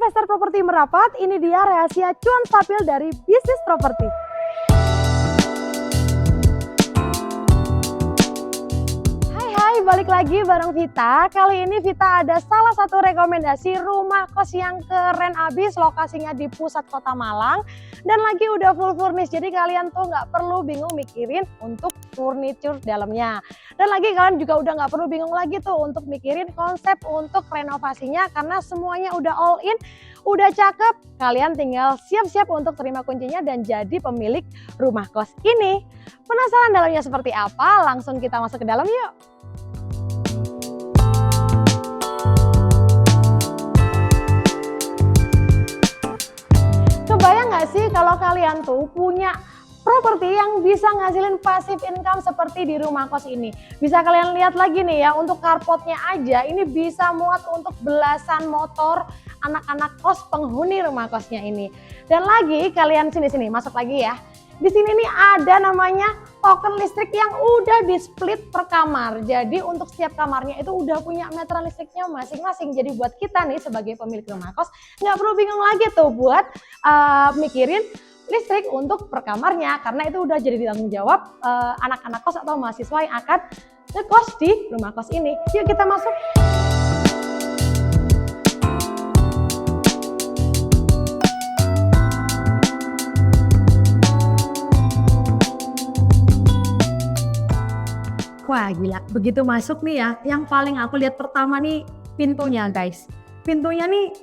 investor properti merapat, ini dia rahasia cuan stabil dari bisnis properti. Hai, balik lagi bareng Vita. Kali ini Vita ada salah satu rekomendasi rumah kos yang keren abis, lokasinya di pusat kota Malang dan lagi udah full furnish. Jadi kalian tuh nggak perlu bingung mikirin untuk furniture dalamnya. Dan lagi kalian juga udah nggak perlu bingung lagi tuh untuk mikirin konsep untuk renovasinya karena semuanya udah all in, udah cakep. Kalian tinggal siap-siap untuk terima kuncinya dan jadi pemilik rumah kos ini. Penasaran dalamnya seperti apa? Langsung kita masuk ke dalam yuk. Kebayang nggak sih kalau kalian tuh punya properti yang bisa ngasilin passive income seperti di rumah kos ini. Bisa kalian lihat lagi nih ya, untuk carportnya aja ini bisa muat untuk belasan motor anak-anak kos penghuni rumah kosnya ini. Dan lagi kalian sini masuk lagi ya. Di sini nih ada namanya token listrik yang udah di split per kamar. Jadi untuk setiap kamarnya itu udah punya meteran listriknya masing-masing. Jadi buat kita nih sebagai pemilik rumah kos nggak perlu bingung lagi tuh buat mikirin listrik untuk per kamarnya. Karena itu udah jadi tanggung jawab anak-anak kos atau mahasiswa yang akan ngekos di rumah kos ini. Yuk kita masuk. Wah gila, begitu masuk nih ya, yang paling aku lihat pertama nih pintunya guys. Pintunya nih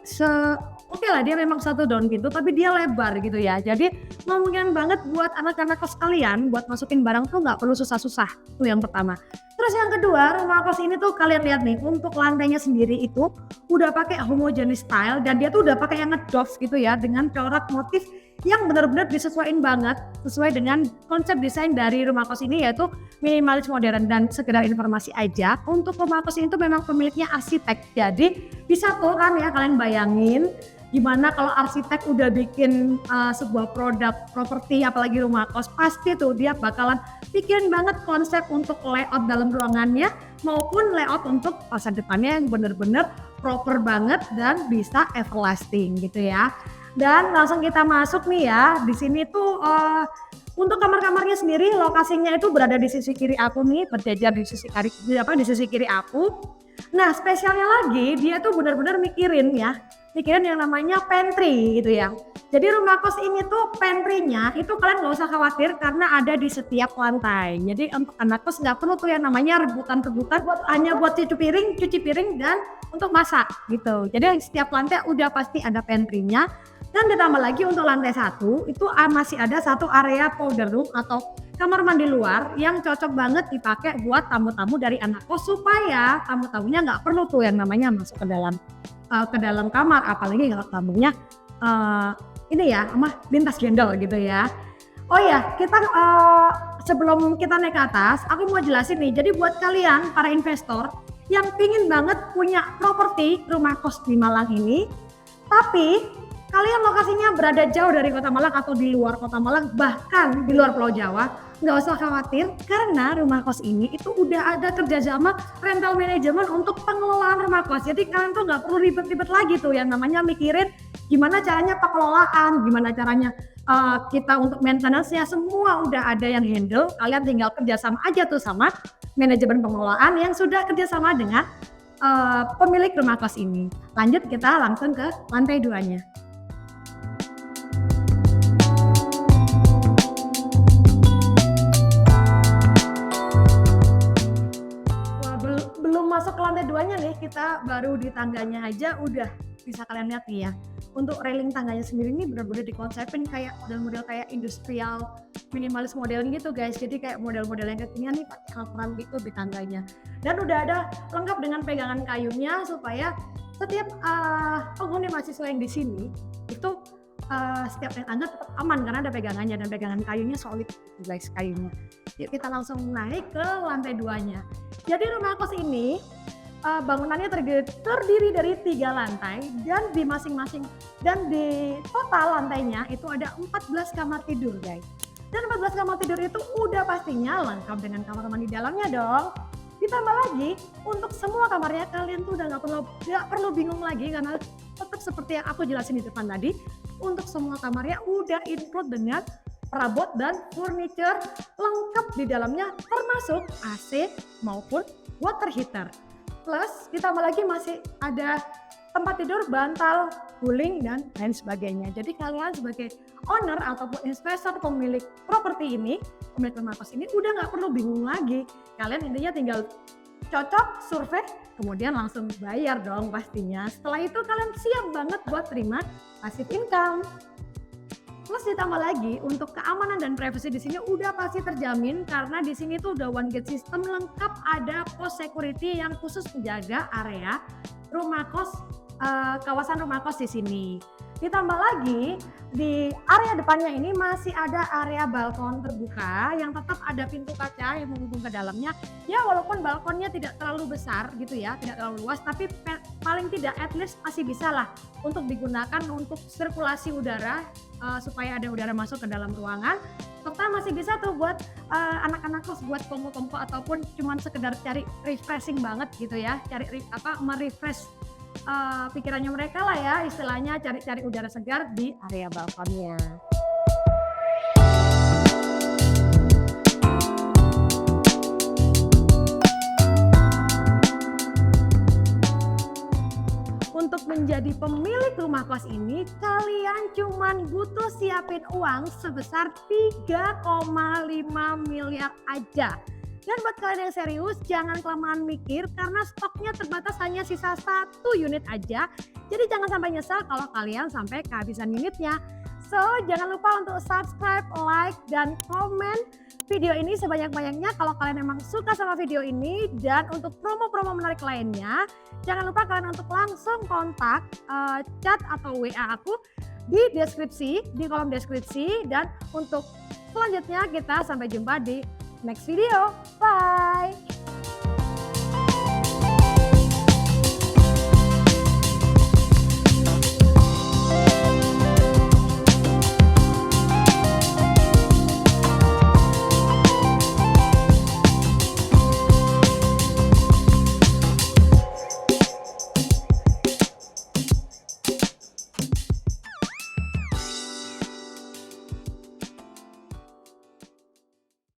oke lah, dia memang satu daun pintu tapi dia lebar gitu ya. Jadi memungkinkan banget buat anak-anak kos kalian buat masukin barang tuh nggak perlu susah-susah. Itu yang pertama. Terus yang kedua, rumah kos ini tuh kalian lihat nih, untuk lantainya sendiri itu udah pakai homogeneous style dan dia tuh udah pakai yang ngedoff gitu ya dengan corak motif yang benar-benar disesuaikan banget sesuai dengan konsep desain dari rumah kos ini, yaitu minimalis modern. Dan sekedar informasi aja, untuk rumah kos ini tuh memang pemiliknya arsitek. Jadi bisa tuh kan ya kalian bayangin gimana kalau arsitek udah bikin sebuah produk properti apalagi rumah kos, pasti tuh dia bakalan pikirin banget konsep untuk layout dalam ruangannya maupun layout untuk masa depannya yang bener-bener proper banget dan bisa everlasting gitu ya. Dan langsung kita masuk nih ya. Di sini tuh untuk kamar-kamarnya sendiri lokasinya itu berada di sisi kiri aku nih, berjajar di sisi kiri aku. Nah, spesialnya lagi dia tuh benar-benar mikirin yang namanya pantry gitu ya. Jadi rumah kos ini tuh pantry-nya itu kalian nggak usah khawatir karena ada di setiap lantai. Jadi untuk anak kos nggak perlu tuh yang namanya rebutan-rebutan hanya buat cuci piring dan untuk masak gitu. Jadi setiap lantai udah pasti ada pantry-nya. Dan ditambah lagi untuk lantai 1 itu masih ada satu area powder room atau kamar mandi luar yang cocok banget dipakai buat tamu-tamu dari anak kos supaya tamu-tamunya nggak perlu tuh yang namanya masuk ke dalam kamar, apalagi kalau tamunya lintas gendol gitu ya. Oh ya, kita sebelum kita naik ke atas, aku mau jelasin nih. Jadi buat kalian para investor yang pingin banget punya properti rumah kos di Malang ini, tapi kalian lokasinya berada jauh dari kota Malang atau di luar kota Malang, bahkan di luar Pulau Jawa, nggak usah khawatir karena rumah kos ini itu udah ada kerjasama rental manajemen untuk pengelolaan rumah kos. Jadi kalian tuh nggak perlu ribet-ribet lagi tuh yang namanya mikirin gimana caranya pengelolaan, gimana caranya kita untuk maintenance-nya, semua udah ada yang handle. Kalian tinggal kerjasama aja tuh sama manajemen pengelolaan yang sudah kerjasama dengan pemilik rumah kos ini. Lanjut, kita langsung ke lantai 2-nya. Masuk ke lantai 2-nya nih, kita baru di tangganya aja udah bisa kalian lihat nih ya. Untuk railing tangganya sendiri ini benar-benar dikonsepin kayak model-model kayak industrial minimalis model gitu guys. Jadi kayak model-model yang kekinian nih pakai hal gitu di tangganya. Dan udah ada lengkap dengan pegangan kayunya supaya setiap penghuni mahasiswa yang di sini itu setiap naik tangga tetap aman karena ada pegangannya dan pegangan kayunya solid guys kayunya. Yuk kita langsung naik ke lantai 2-nya. Jadi rumah kos ini bangunannya terdiri dari 3 lantai dan di masing-masing dan di total lantainya itu ada 14 kamar tidur guys. Dan 14 kamar tidur itu udah pastinya lengkap dengan kamar mandi dalamnya dong. Ditambah lagi untuk semua kamarnya kalian tuh udah nggak perlu bingung lagi karena tetap seperti yang aku jelasin di depan tadi. Untuk semua kamarnya udah include dengan perabot dan furniture lengkap di dalamnya termasuk AC maupun water heater. Plus ditambah lagi masih ada tempat tidur, bantal, guling dan lain sebagainya. Jadi kalian sebagai owner ataupun investor pemilik properti ini, pemilik rumah kos ini udah nggak perlu bingung lagi. Kalian intinya tinggal cocok, survei, kemudian langsung bayar dong pastinya. Setelah itu kalian siap banget buat terima passive income. Plus ditambah lagi untuk keamanan dan privasi di sini udah pasti terjamin karena di sini tuh udah one gate system lengkap, ada pos security yang khusus menjaga area rumah kos, kawasan rumah kos di sini. Ditambah lagi di area depannya ini masih ada area balkon terbuka yang tetap ada pintu kaca yang menghubung ke dalamnya. Ya walaupun balkonnya tidak terlalu besar gitu ya, tidak terlalu luas, tapi paling tidak at least masih bisa lah untuk digunakan untuk sirkulasi udara supaya ada udara masuk ke dalam ruangan. Serta masih bisa tuh buat anak-anak kos buat kompo-kompo ataupun cuman sekedar cari refreshing banget gitu ya, cari merefresh pikirannya mereka lah ya, istilahnya cari-cari udara segar di area balkonnya. Untuk menjadi pemilik rumah kos ini, kalian cuman butuh siapin uang sebesar 3,5 miliar aja. Dan buat kalian yang serius, jangan kelamaan mikir karena stoknya terbatas, hanya sisa 1 unit aja. Jadi jangan sampai nyesal kalau kalian sampai kehabisan unitnya. So, jangan lupa untuk subscribe, like, dan komen video ini sebanyak-banyaknya kalau kalian memang suka sama video ini. Dan untuk promo-promo menarik lainnya, jangan lupa kalian untuk langsung kontak chat atau WA aku di deskripsi, di kolom deskripsi. Dan untuk selanjutnya kita sampai jumpa di next video. Bye!